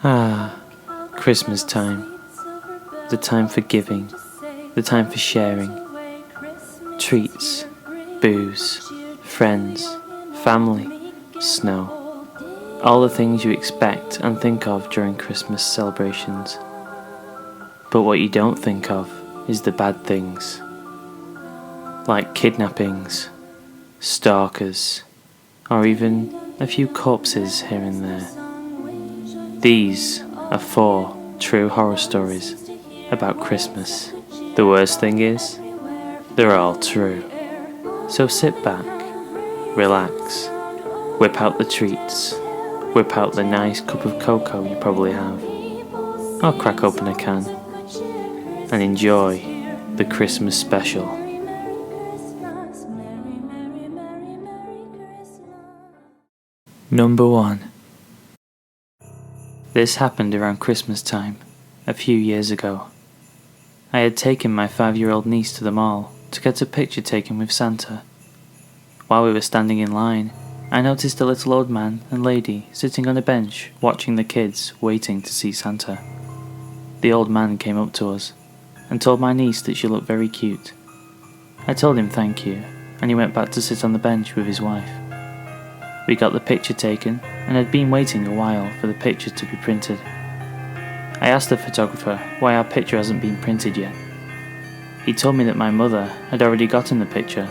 Ah, Christmas time. The time for giving, the time for sharing. Treats, booze, friends, family, snow. All the things you expect and think of during Christmas celebrations. But what you don't think of is the bad things. Like kidnappings, stalkers, or even a few corpses here and there. These are 4 true horror stories about Christmas. The worst thing is, they're all true. So sit back, relax, whip out the treats, whip out the nice cup of cocoa you probably have, or crack open a can, and enjoy the Christmas special. Number 1. This happened around Christmas time, a few years ago. I had taken my 5-year-old niece to the mall to get a picture taken with Santa. While we were standing in line, I noticed a little old man and lady sitting on a bench watching the kids waiting to see Santa. The old man came up to us and told my niece that she looked very cute. I told him thank you, and he went back to sit on the bench with his wife. We got the picture taken and had been waiting a while for the picture to be printed. I asked the photographer why our picture hasn't been printed yet. He told me that my mother had already gotten the picture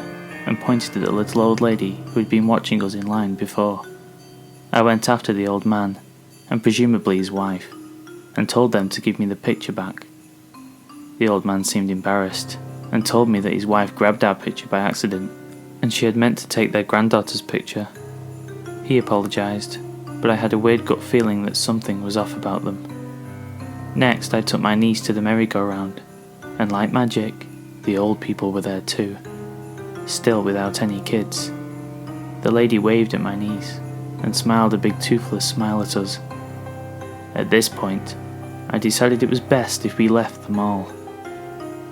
and pointed to the little old lady who had been watching us in line before. I went after the old man, and presumably his wife, and told them to give me the picture back. The old man seemed embarrassed and told me that his wife grabbed our picture by accident and she had meant to take their granddaughter's picture. He apologised, but I had a weird gut feeling that something was off about them. Next, I took my niece to the merry-go-round, and like magic, the old people were there too, still without any kids. The lady waved at my niece, and smiled a big toothless smile at us. At this point, I decided it was best if we left the mall.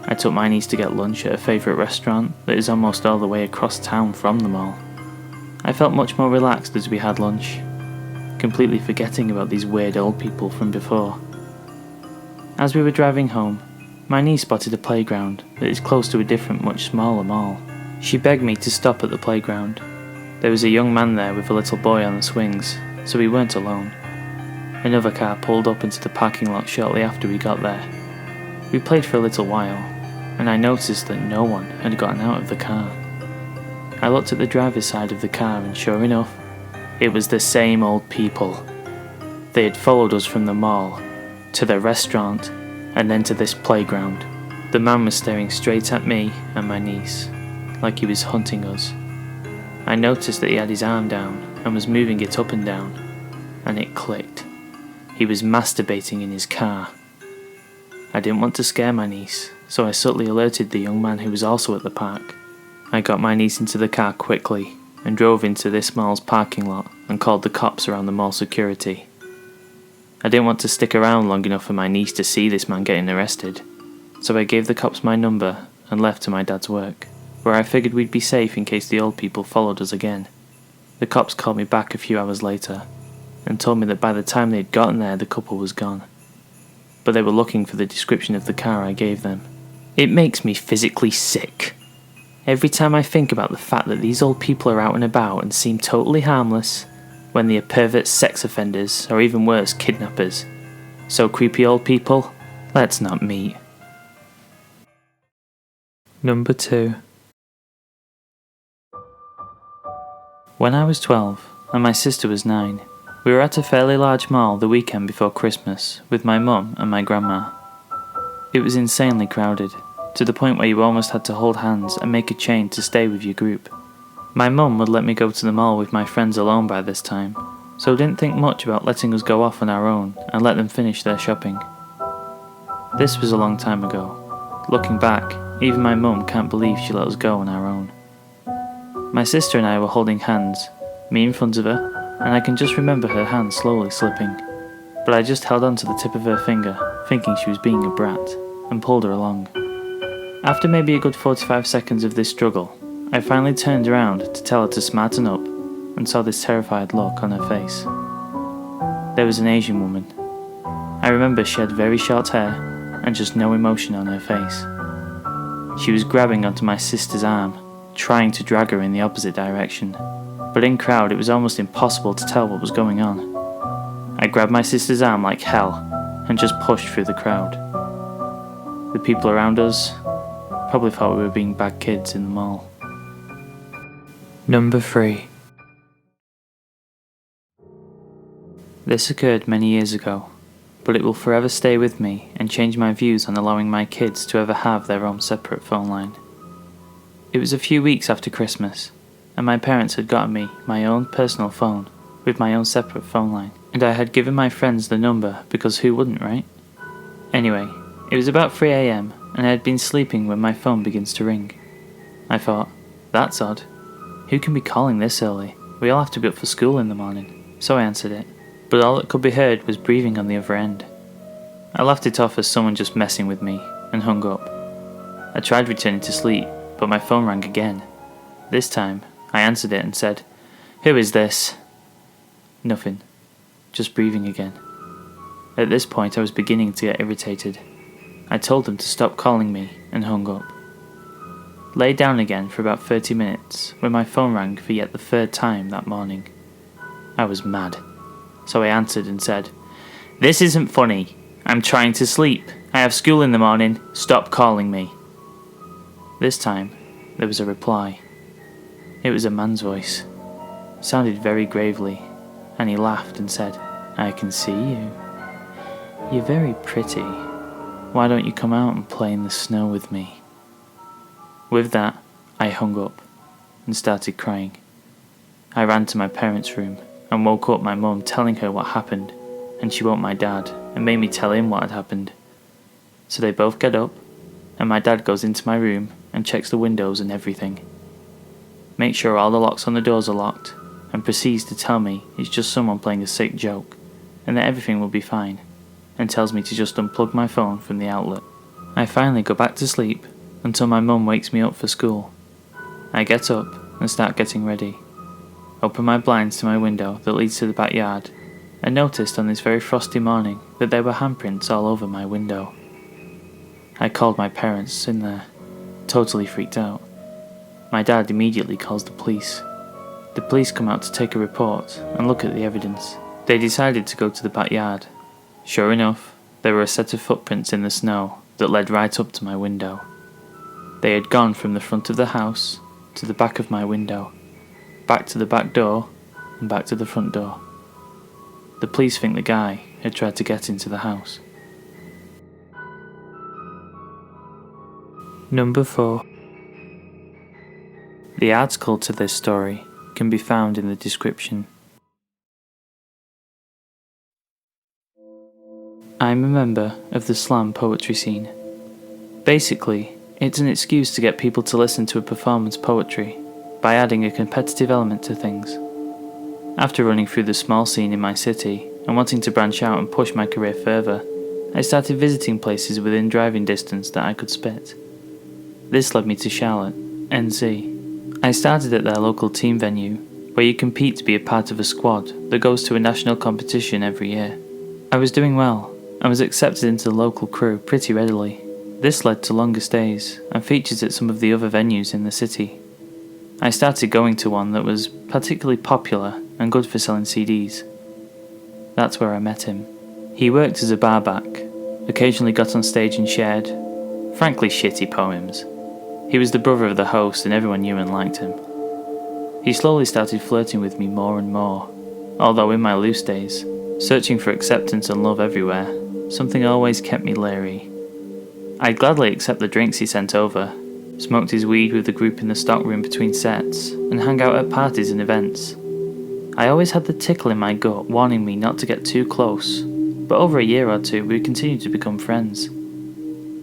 I took my niece to get lunch at a favourite restaurant that is almost all the way across town from the mall. I felt much more relaxed as we had lunch, completely forgetting about these weird old people from before. As we were driving home, my niece spotted a playground that is close to a different, much smaller mall. She begged me to stop at the playground. There was a young man there with a little boy on the swings, so we weren't alone. Another car pulled up into the parking lot shortly after we got there. We played for a little while, and I noticed that no one had gotten out of the car. I looked at the driver's side of the car and sure enough, it was the same old people. They had followed us from the mall, to the restaurant, and then to this playground. The man was staring straight at me and my niece, like he was hunting us. I noticed that he had his arm down and was moving it up and down, and it clicked. He was masturbating in his car. I didn't want to scare my niece, so I subtly alerted the young man who was also at the park. I got my niece into the car quickly and drove into this mall's parking lot and called the cops around the mall security. I didn't want to stick around long enough for my niece to see this man getting arrested, so I gave the cops my number and left to my dad's work, where I figured we'd be safe in case the old people followed us again. The cops called me back a few hours later and told me that by the time they'd gotten there the couple was gone, but they were looking for the description of the car I gave them. It makes me physically sick. Every time I think about the fact that these old people are out and about and seem totally harmless, when they are pervert sex offenders or even worse, kidnappers. So creepy old people, let's not meet. Number 2. When I was 12 and my sister was 9, we were at a fairly large mall the weekend before Christmas with my mum and my grandma. It was insanely crowded, to the point where you almost had to hold hands and make a chain to stay with your group. My mum would let me go to the mall with my friends alone by this time, so didn't think much about letting us go off on our own and let them finish their shopping. This was a long time ago. Looking back, even my mum can't believe she let us go on our own. My sister and I were holding hands, me in front of her, and I can just remember her hand slowly slipping. But I just held on to the tip of her finger, thinking she was being a brat, and pulled her along. After maybe a good 45 seconds of this struggle, I finally turned around to tell her to smarten up and saw this terrified look on her face. There was an Asian woman, I remember she had very short hair and just no emotion on her face. She was grabbing onto my sister's arm, trying to drag her in the opposite direction, but in crowd it was almost impossible to tell what was going on. I grabbed my sister's arm like hell and just pushed through the crowd. The people around us probably thought we were being bad kids in the mall. Number 3. This occurred many years ago, but it will forever stay with me and change my views on allowing my kids to ever have their own separate phone line. It was a few weeks after Christmas, and my parents had gotten me my own personal phone with my own separate phone line, and I had given my friends the number because who wouldn't, right? Anyway, it was about 3 AM and I had been sleeping when my phone begins to ring. I thought, that's odd. Who can be calling this early? We all have to be up for school in the morning. So I answered it, but all that could be heard was breathing on the other end. I laughed it off as someone just messing with me and hung up. I tried returning to sleep, but my phone rang again. This time, I answered it and said, "Who is this?" Nothing. Just breathing again. At this point I was beginning to get irritated. I told them to stop calling me and hung up. Lay down again for about 30 minutes when my phone rang for yet the third time that morning. I was mad, so I answered and said, "This isn't funny. I'm trying to sleep. I have school in the morning. Stop calling me." This time there was a reply. It was a man's voice. Sounded very gravely, and he laughed and said, "I can see you. You're very pretty. Why don't you come out and play in the snow with me?" With that, I hung up and started crying. I ran to my parents' room and woke up my mum telling her what happened, and she woke my dad and made me tell him what had happened. So they both get up, and my dad goes into my room and checks the windows and everything. Makes sure all the locks on the doors are locked, and proceeds to tell me it's just someone playing a sick joke, and that everything will be fine, and tells me to just unplug my phone from the outlet. I finally go back to sleep until my mum wakes me up for school. I get up and start getting ready. Open my blinds to my window that leads to the backyard, and noticed on this very frosty morning that there were handprints all over my window. I called my parents in there, totally freaked out. My dad immediately calls the police. The police come out to take a report and look at the evidence. They decided to go to the backyard. Sure enough, there were a set of footprints in the snow that led right up to my window. They had gone from the front of the house to the back of my window, back to the back door, and back to the front door. The police think the guy had tried to get into the house. Number 4. The article to this story can be found in the description. I'm a member of the slam poetry scene. Basically, it's an excuse to get people to listen to a performance poetry by adding a competitive element to things. After running through the small scene in my city and wanting to branch out and push my career further, I started visiting places within driving distance that I could spit. This led me to Charlotte, NZ. I started at their local team venue, where you compete to be a part of a squad that goes to a national competition every year. I was doing well, and was accepted into the local crew pretty readily. This led to longer stays, and features at some of the other venues in the city. I started going to one that was particularly popular and good for selling CDs. That's where I met him. He worked as a barback, occasionally got on stage and shared, frankly shitty poems. He was the brother of the host and everyone knew and liked him. He slowly started flirting with me more and more, although in my loose days, searching for acceptance and love everywhere, something always kept me leery. I'd gladly accept the drinks he sent over, smoked his weed with the group in the stockroom between sets, and hang out at parties and events. I always had the tickle in my gut warning me not to get too close, but over a year or two we continued to become friends.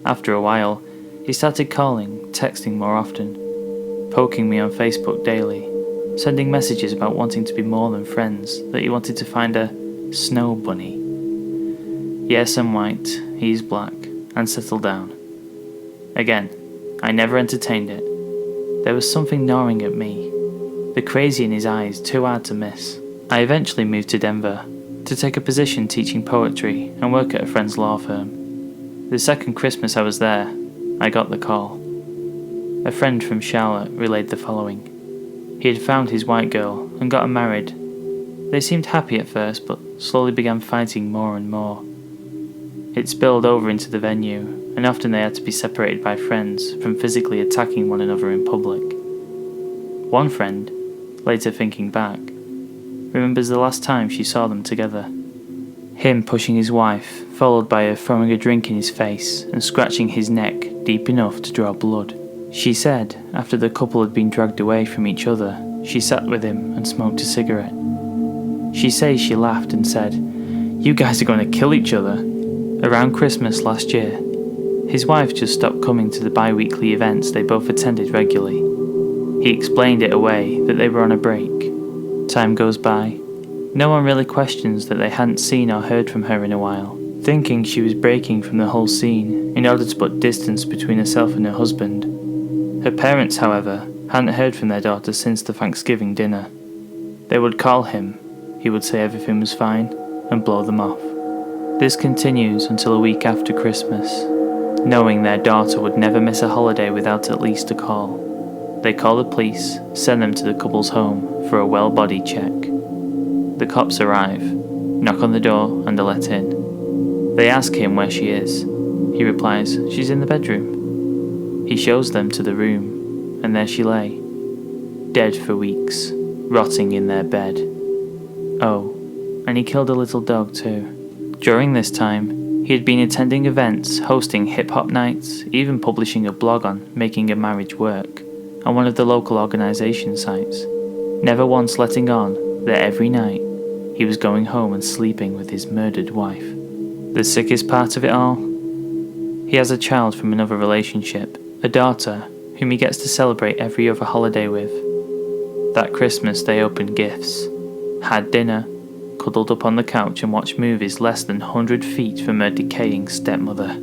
After a while, he started calling, texting more often, poking me on Facebook daily, sending messages about wanting to be more than friends, that he wanted to find a snow bunny. Yes, I'm white, he's black, and settle down. Again, I never entertained it. There was something gnawing at me, the crazy in his eyes too hard to miss. I eventually moved to Denver, to take a position teaching poetry and work at a friend's law firm. The second Christmas I was there, I got the call. A friend from Charlotte relayed the following. He had found his white girl and got her married. They seemed happy at first, but slowly began fighting more and more. It spilled over into the venue, and often they had to be separated by friends from physically attacking one another in public. One friend, later thinking back, remembers the last time she saw them together. Him pushing his wife, followed by her throwing a drink in his face and scratching his neck deep enough to draw blood. She said, after the couple had been dragged away from each other, she sat with him and smoked a cigarette. She says she laughed and said, "You guys are going to kill each other." Around Christmas last year, his wife just stopped coming to the bi-weekly events they both attended regularly. He explained it away that they were on a break. Time goes by. No one really questions that they hadn't seen or heard from her in a while, thinking she was breaking from the whole scene in order to put distance between herself and her husband. Her parents, however, hadn't heard from their daughter since the Thanksgiving dinner. They would call him, he would say everything was fine, and blow them off. This continues until a week after Christmas, knowing their daughter would never miss a holiday without at least a call. They call the police, send them to the couple's home for a well-body check. The cops arrive, knock on the door and are let in. They ask him where she is. He replies, "She's in the bedroom." He shows them to the room, and there she lay, dead for weeks, rotting in their bed. Oh, and he killed a little dog too. During this time, he had been attending events, hosting hip-hop nights, even publishing a blog on making a marriage work on one of the local organisation sites, never once letting on that every night he was going home and sleeping with his murdered wife. The sickest part of it all? He has a child from another relationship, a daughter whom he gets to celebrate every other holiday with. That Christmas they opened gifts, had dinner, cuddled up on the couch and watched movies less than 100 feet from her decaying stepmother.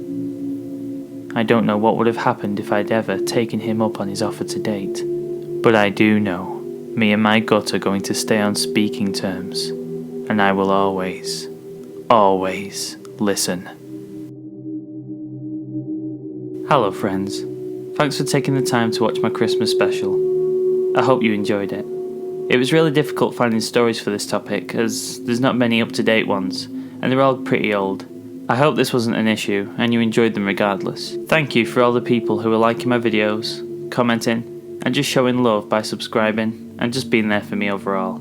I don't know what would have happened if I'd ever taken him up on his offer to date, but I do know me and my gut are going to stay on speaking terms, and I will always, always listen. Hello friends, thanks for taking the time to watch my Christmas special. I hope you enjoyed it. It was really difficult finding stories for this topic, as there's not many up-to-date ones, and they're all pretty old. I hope this wasn't an issue, and you enjoyed them regardless. Thank you for all the people who are liking my videos, commenting, and just showing love by subscribing, and just being there for me overall.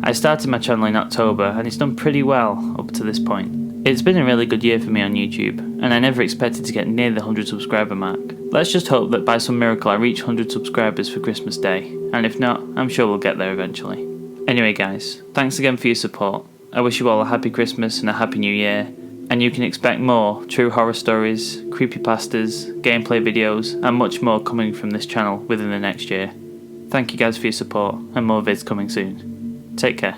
I started my channel in October, and it's done pretty well up to this point. It's been a really good year for me on YouTube, and I never expected to get near the 100 subscriber mark. Let's just hope that by some miracle I reach 100 subscribers for Christmas Day, and if not, I'm sure we'll get there eventually. Anyway guys, thanks again for your support. I wish you all a happy Christmas and a happy new year, and you can expect more true horror stories, creepypastas, gameplay videos, and much more coming from this channel within the next year. Thank you guys for your support, and more vids coming soon. Take care.